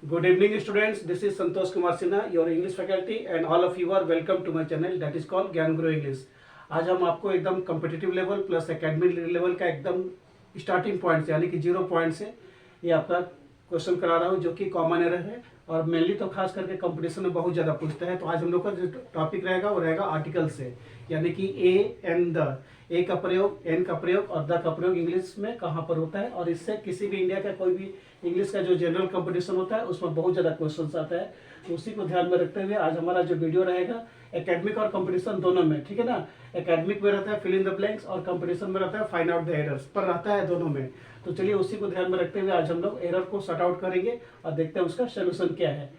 Good evening, students. This is Santosh Kumar Sinha, your English faculty, and all of you are welcome to my channel that is called ज्ञान grow English. आज हम आपको एकदम competitive level plus academic level का एकदम starting point से यानी कि 0 पॉइंट से ये आपका क्वेश्चन करा रहा हूँ जो कि कॉमन एरर है और मेनली तो खास करके कंपटीशन में बहुत ज़्यादा पूछता है। तो आज हम लोग का जो टॉपिक रहेगा वो रहेगा आर्टिकल से, यानी कि ए एंड द। ए का प्रयोग, एन का प्रयोग और द का प्रयोग इंग्लिश में कहाँ पर होता है, और इससे किसी भी इंडिया का कोई भी इंग्लिश का जो जनरल कंपटीशन होता है उसमें बहुत ज़्यादा क्वेश्चंस आता है। तो उसी को ध्यान में रखते हुए आज हमारा जो वीडियो रहेगा एकेडमिक और कंपटीशन दोनों में, ठीक है ना। एकेडमिक में रहता है फिल इन द ब्लैंक्स और कंपटीशन में रहता है फाइंड आउट द एरर्स, पर रहता है दोनों में। तो चलिए उसी को ध्यान में रखते हुए आज हम लोग एरर को सॉर्ट आउट करेंगे और देखते हैं उसका सोल्यूशन क्या है।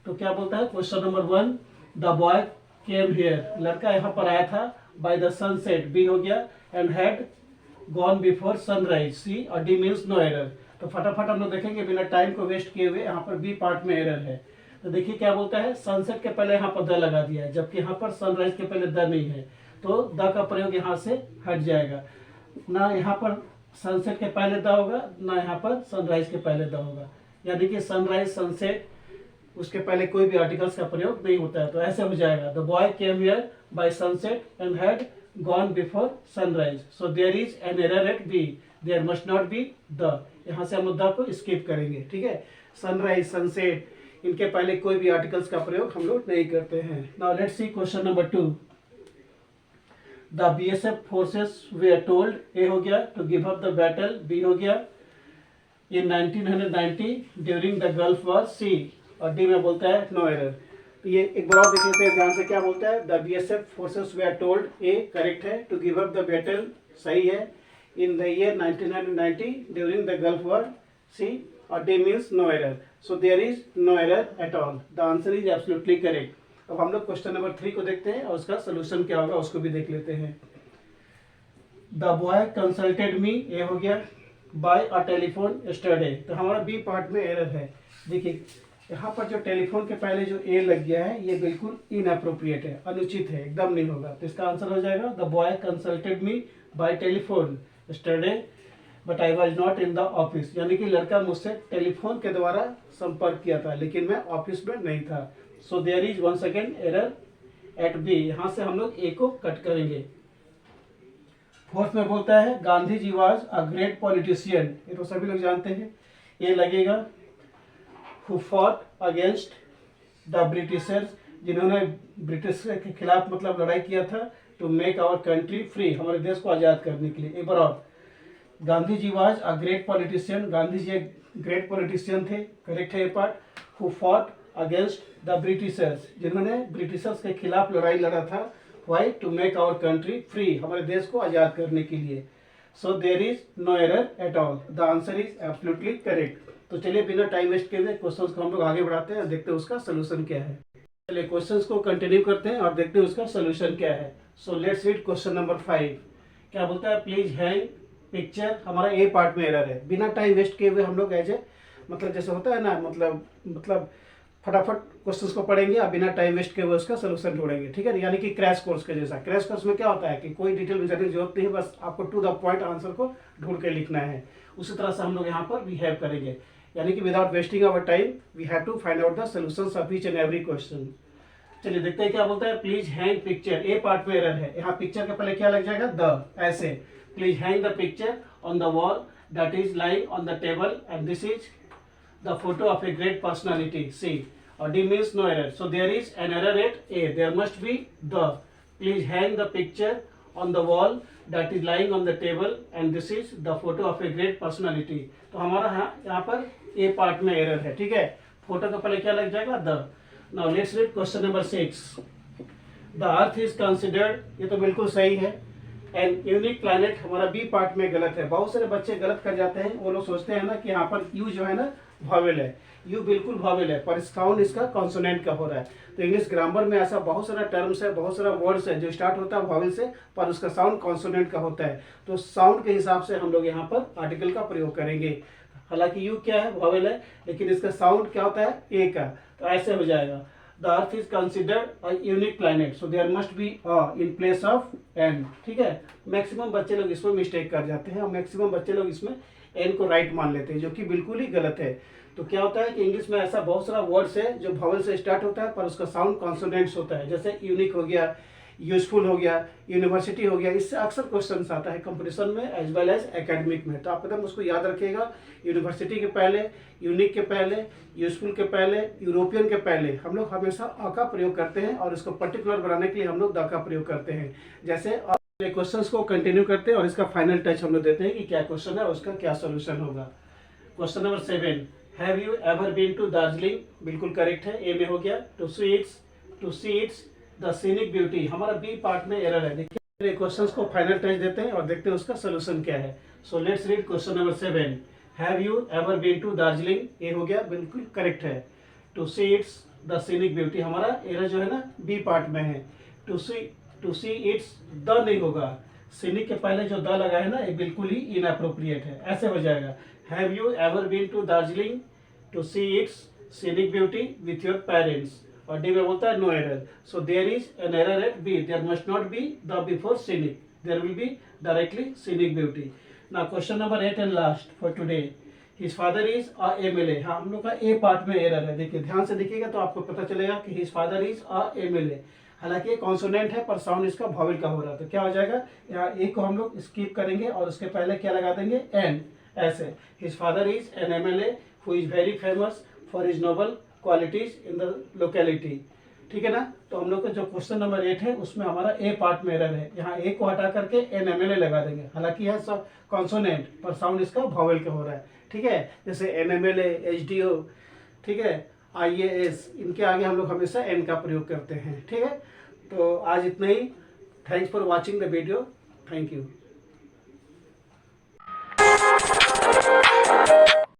तो क्या बोलता है question number 1, the boy came here, लड़का यहाँ पर आया था, बाय द सनसेट, बी हो गया, and had gone before sunrise, C, और डी मीन्स नो एरर। तो फटाफट हम लोग देखेंगे बिना टाइम को वेस्ट किए हुए, यहाँ पर बी पार्ट में एरर है। तो देखिए क्या बोलता है, सनसेट के पहले यहाँ पर द लगा दिया है, जबकि यहाँ पर सनराइज के पहले द नहीं है, तो द का प्रयोग यहाँ से हट जाएगा। ना यहाँ पर सनसेट के पहले द होगा, ना यहाँ पर सनराइज के पहले द होगा, यानी कि सनराइज सनसेट उसके पहले कोई भी आर्टिकल्स का प्रयोग नहीं होता है। तो ऐसे हो जाएगा, the boy came here by sunset and had gone before sunrise, so there is an error at B, there must not be the. यहाँ से हम लोग द को स्किप करेंगे, ठीक है। सनराइज सनसेट इनके पहले कोई भी आर्टिकल्स का प्रयोग हम लोग नहीं करते हैं। Now let's see question number 2, the BSF forces were told, A हो गया, to give up the battle, B हो गया, in 1990 during the Gulf War, C, और डी में बोलता है नो एरर। तो ये एक बार और देख लेते हैं ध्यान से, क्या बोलता है, the BSF forces were told, A correct है, to give up the battle सही है, in the year 1990 during the Gulf War, C, और D means no error, so there is no error at all, the answer is absolutely correct. अब हम लोग question number 3 को देखते हैं और उसका सोल्यूशन क्या होगा उसको भी देख लेते हैं। द बॉय कंसल्टेड मी, ए हो गया, बाय अ टेलीफोन यस्टरडे, तो हमारा बी पार्ट में एरर है। देखिए यहाँ पर जो टेलीफोन के पहले जो ए लग गया है ये बिल्कुल इनअप्रोप्रिएट है, अनुचित है, एकदम नहीं होगा। तो इसका आंसर हो जाएगा, the boy consulted me bye telephone yesterday but I was not in the office, यानी कि लड़का मुझसे टेलीफोन के द्वारा संपर्क किया था लेकिन मैं ऑफिस में नहीं था। So there is one second error at B, यहाँ से हम लोग ए को कट करेंगे। फोर्थ में बोलता है Gandhi ji was a great politician, ये तो सभी लोग जानते हैं, ये लगेगा who fought against the Britishers, जिन्होंने ब्रिटिश के खिलाफ मतलब लड़ाई किया था, to make our country free, हमारे देश को आज़ाद करने के लिए। एक बार और, Gandhi ji was a great politician, Gandhi ji एक ग्रेट पॉलिटिशियन थे, करेक्ट है ये part. who fought against the Britishers, जिन्होंने ब्रिटिशर्स के खिलाफ लड़ाई लड़ा था, why, to make our country free, हमारे देश को आज़ाद करने के लिए। so there is no error at all, the answer is absolutely correct। तो चलिए बिना टाइम वेस्ट किए हुए क्वेश्चंस को हम लोग आगे बढ़ाते हैं और देखते हैं उसका सोल्यूशन क्या है। चलिए क्वेश्चंस को कंटिन्यू करते हैं और देखते हैं उसका सोल्यूशन क्या है। So let's read question number 5। क्या बोलता है, प्लीज हैंग पिक्चर, हमारा ए पार्ट में एरर है। बिना टाइम वेस्ट किए हुए हम लोग एज ए मतलब जैसे होता है ना, मतलब फटाफट क्वेश्चंस को पढ़ेंगे और बिना टाइम वेस्ट किए हुए उसका सोल्यूशन ढूंढेंगे, ठीक है, यानी कि क्रैश कोर्स के जैसा। क्रैश कोर्स में क्या होता है कि कोई डिटेल में जाने की जरूरत नहीं है, बस आपको टू द पॉइंट आंसर को ढूंढ के लिखना है। उसी तरह से हम लोग यहाँ पर बिहेव करेंगे, यानी कि without wasting our time we have to find out the solutions of each and every question. चलिए देखते हैं क्या बोलता है, please hang picture, A part में एरर है। यहाँ पिक्चर के पहले क्या लग जाएगा, द, ऐसे, please hang the picture on the wall that is lying on the table and this is the photo of a great personality, C, और D means no error, so there is an error at A, there must be the. Please hang the picture on the wall that is lying on the table and this is the photo of a great personality. तो हमारा यहाँ पर ए part में error है, ठीक है। Photo के पहले क्या लग जाएगा, the. Now let's read question number 6। The earth is considered, ये तो बिल्कुल सही है, एंड यूनिक प्लैनेट, हमारा बी पार्ट में गलत है। बहुत सारे बच्चे गलत कर जाते हैं, वो लोग सोचते हैं ना कि यहाँ पर यू जो है ना वॉवेल है, यू बिल्कुल वॉवेल है, पर साउंड इसका कॉन्सोनेंट का हो रहा है। तो इंग्लिश ग्रामर में ऐसा बहुत सारा टर्म्स है, बहुत सारा वर्ड्स है जो स्टार्ट होता है वॉवेल से, पर उसका साउंड कॉन्सोनेंट का होता है। तो साउंड के हिसाब से हम लोग यहाँ पर आर्टिकल का प्रयोग करेंगे। हालांकि यू क्या है, वॉवेल है, लेकिन इसका साउंड क्या होता है, ए का, तो ऐसे हो जाएगा, the earth is considered a unique planet, so there must be a in place of an. ठीक है, मैक्सिमम बच्चे लोग इसमें मिस्टेक कर जाते हैं और मैक्सिमम बच्चे लोग इसमें एन को राइट मान लेते हैं, जो कि बिल्कुल ही गलत है। तो क्या होता है कि इंग्लिश में ऐसा बहुत सारा वर्ड्स है जो वॉवेल से स्टार्ट होता है पर उसका साउंड कॉन्सोनेंट्स होता है, जैसे यूनिक हो गया, यूजफुल हो गया, यूनिवर्सिटी हो गया। इससे अक्सर क्वेश्चन आता है कंपटीशन में एज वेल एज एकेडमिक में। तो आप एकदम उसको याद रखिएगा, यूनिवर्सिटी के पहले, यूनिक के पहले, यूजफुल के पहले, यूरोपियन के पहले हम लोग हमेशा अ का प्रयोग करते हैं और इसको पर्टिकुलर बनाने के लिए हम लोग द का प्रयोग करते हैं। जैसे क्वेश्चंस को कंटिन्यू करते हैं और इसका फाइनल टच हम लोग देते हैं कि क्या क्वेश्चन है और उसका क्या सोल्यूशन होगा। Question number 7, have you ever been to Darjeeling? बिल्कुल करेक्ट है, ए में हो गया। To see it's the scenic beauty, हमारा बी पार्ट में एरर है। देखिए क्वेश्चंस को फाइनल टच देते हैं और देखते हैं उसका सोल्यूशन क्या है। So let's read question number 7, have you ever been to Darjeeling? A हो गया, बिल्कुल करेक्ट है। To see it's the scenic beauty, हमारा एरर जो है ना बी पार्ट में है। टू सी इट्स द नहीं होगा, सीनिक के पहले जो द लगा है ना ये बिल्कुल ही इनअप्रोप्रिएट है, ऐसे हो जाएगा। Have you ever been to Darjeeling to see its scenic beauty with your parents? और डी में बोलता है no error, so there is an error at B, there must not be the before scenic, there will be directly scenic beauty. Now question number 8 and last for today, his father is a MLA. हाँ, हम लोग का ए part में error है, देखिए ध्यान से देखिएगा तो आपको पता चलेगा कि his father is a MLA. हालांकि ये कॉन्सोनेंट है पर साउंड इसका वॉवेल का हो रहा है, तो क्या हो जाएगा, यहाँ ए को हम लोग स्किप करेंगे और उसके पहले क्या लगा देंगे, एन। ऐसे his father is an MLA who is very famous for his noble qualities in the locality. ठीक है ना, तो हम लोग का जो क्वेश्चन नंबर 8 है उसमें हमारा ए पार्ट में एरर है, यहाँ ए को हटा करके एन एमएलए लगा देंगे। हालांकि यह सब कॉन्सोनेंट पर साउंड इसका वॉवेल का हो रहा है। ठीक है, जैसे एन एमएलए, एचडीओ, ठीक है, आईएएस, इनके आगे हम लोग हमेशा एन का प्रयोग करते हैं। ठीक है, तो आज इतना ही। Thanks for watching the video, thank you.